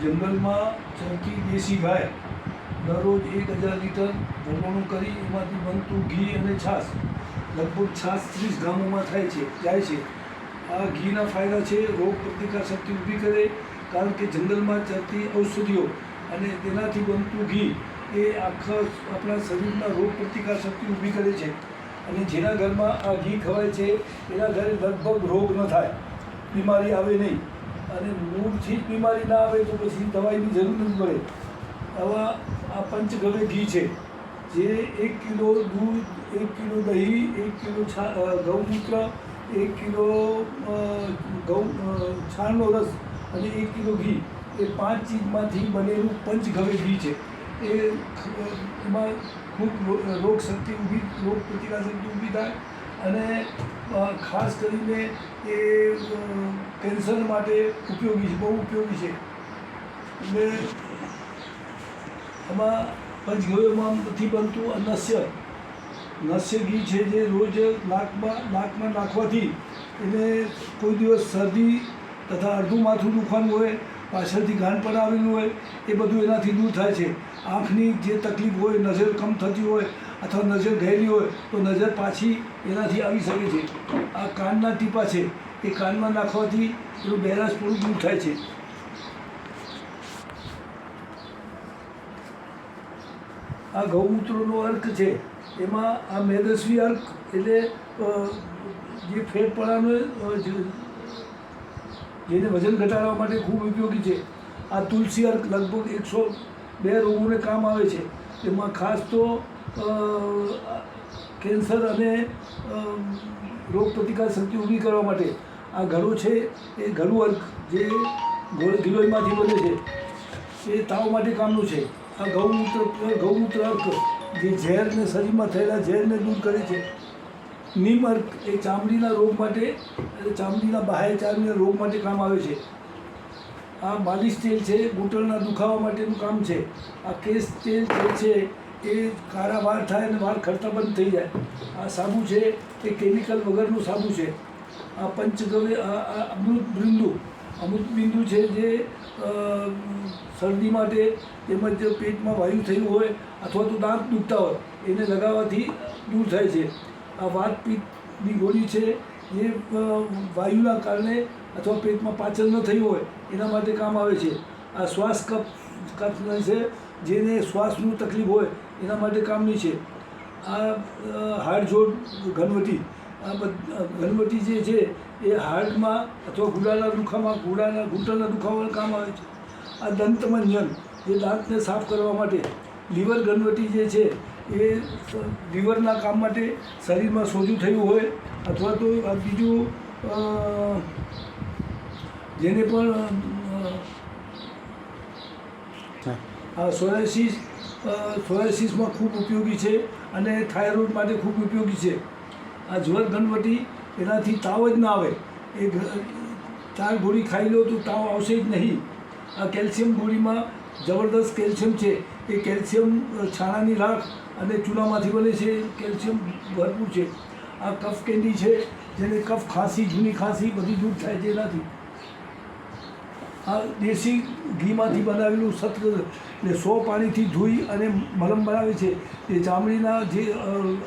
જંગલમાં ચરતી દેશી ગાય દરરોજ 1000 લીટર ભરવાનું કરી એમાંથી બનતું ઘી અને છાશ લગભગ 36 ગામોમાં જાય છે. આ ઘીના ફાયદા છે રોગ પ્રતિકાર શક્તિ ઊભી કરે, કારણ કે જંગલમાં ચરતી ઔષધિઓ અને તેનાથી બનતું ઘી એ આખા આપણા શરીરના રોગ પ્રતિકાર શક્તિ ઊભી કરે છે. અને જેના ઘરમાં આ ઘી ખવાય છે એના ઘરે લગભગ રોગ ન થાય, બીમારી આવે નહીં. અને મૂળથી જ બીમારી ના આવે તો પછી દવાઈની જરૂર નથી પડે. આવા આ પંચગવ્ય ઘી છે જે 1 કિલો દૂધ, 1 કિલો દહીં, 1 કિલો ગૌમૂત્ર, 1 કિલો છાણનો રસ અને 1 કિલો ઘી એ 5 ચીજમાંથી બનેલું પંચગવ્ય ઘી છે. એમાં ખૂબ રોગ પ્રતિકાર શક્તિ ઊભી થાય અને ખાસ કરીને એ કેન્સર માટે ઉપયોગી છે, બહુ ઉપયોગી છે. એટલે આમાં પંચગવ્યમાંથી બનતું નસ્ય ઘી છે જે રોજ નાકમાં નાખવાથી એને કોઈ દિવસ શરદી તથા અડધું માથું દુખવાનું હોય, પાછળથી ગાંઠ પણ આવેલું હોય, એ બધું એનાથી દૂર થાય છે. આંખની જે તકલીફ હોય, નજર કમ થતી હોય અથવા નજર ગયેલી હોય તો નજર પાછી એનાથી આવી શકે છે. આ કાનના ટીપા છે, એ કાનમાં નાખવાથી એનું બહેરાશ પૂરું દૂર થાય છે. આ ગૌમૂત્રનો અર્ક છે, એમાં આ મેદસ્વી અર્ક એટલે જે ફેટપણાનો જેને વજન ઘટાડવા માટે ખૂબ ઉપયોગી છે. આ તુલસી અર્ક લગભગ 102 રોગોને કામ આવે છે. એમાં ખાસ તો કેન્સર અને રોગ પ્રતિકાર શક્તિ ઊભી કરવા માટે આ ગળો છે એ ગળું અર્ક જે ગિલોયમાંથી બને છે એ તાવ માટે કામનું છે. આ ગૌમૂત્ર અર્ક જે ઝેરને શરીરમાં થયેલા ઝેરને દૂર કરે છે. નીમ અર્ક એ ચામડીના રોગ માટે, ચામડીના બાહ્ય ચામડીના રોગ માટે કામ આવે છે. આ માલિશ તેલ છે, ઘૂંટણના દુખાવા માટેનું કામ છે. આ કેસ તેલ છે એ કાળા વાળ થાય અને વાળ ખરતા બંધ થઈ જાય. આ સાબુ છે એ કેમિકલ વગરનું સાબુ છે. આ પંચગવ્ય આ અમૃતબિંદુ છે જે શરદી માટે તેમજ પેટમાં વાયુ થયું હોય અથવા તો દાંત દુખતા હોય એને લગાવવાથી દૂર થાય છે. આ વાતપિત્તની ગોળી છે જે વાયુના કારણે અથવા પેટમાં પાચન ન થયું હોય એના માટે કામ આવે છે. આ શ્વાસ કફ છે જેને શ્વાસનું તકલીફ હોય એના માટે કામની છે. આ હાડજોડ ઘનવટી, આ ઘનવટી જે છે એ હાર્ટમાં અથવા ઘૂંટણના દુખાવામાં કામ આવે છે. આ દંતમંજન જે દાંતને સાફ કરવા માટે. લીવર ઘનવટી જે છે એ લીવરના કામ માટે, શરીરમાં સોજું થયું હોય અથવા તો આ બીજું જેને પણ આ સોરાયસિસમાં ખૂબ ઉપયોગી છે અને થાઇરોઇડ માટે ખૂબ ઉપયોગી છે. આ જ્વર ઘનવટી, એનાથી તાવ જ ના આવે. એ 4 ગોળી ખાઈ લો તો તાવ આવશે જ નહીં. આ કેલ્શિયમ ગોળીમાં જબરદસ્ત કેલ્શિયમ છે. એ કેલ્શિયમ છાણાની રાખ અને ચૂલામાંથી બને છે. કેલ્શિયમ ભરપૂર છે. આ કફ કેન્ડી છે જેને કફ ખાંસી, જૂની ખાંસી બધી દૂર થાય છે એનાથી. આ દેશી ઘીમાંથી બનાવેલું સત્વ એટલે 100 પાણીથી ધોઈ અને મલમ બનાવે છે. એ ચામડીના જે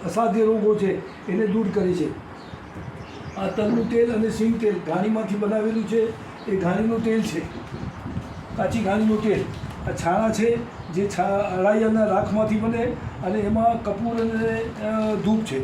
અસાધ્ય રોગો છે એને દૂર કરે છે. આ તલનું તેલ અને સિંગ તેલ ઘાણીમાંથી બનાવેલું છે. એ ઘાણીનું તેલ છે, કાચી ઘાણીનું તેલ. આ છાણા છે જે અળાઈયાના રાખમાંથી બને અને એમાં કપૂર અને ધૂપ છે.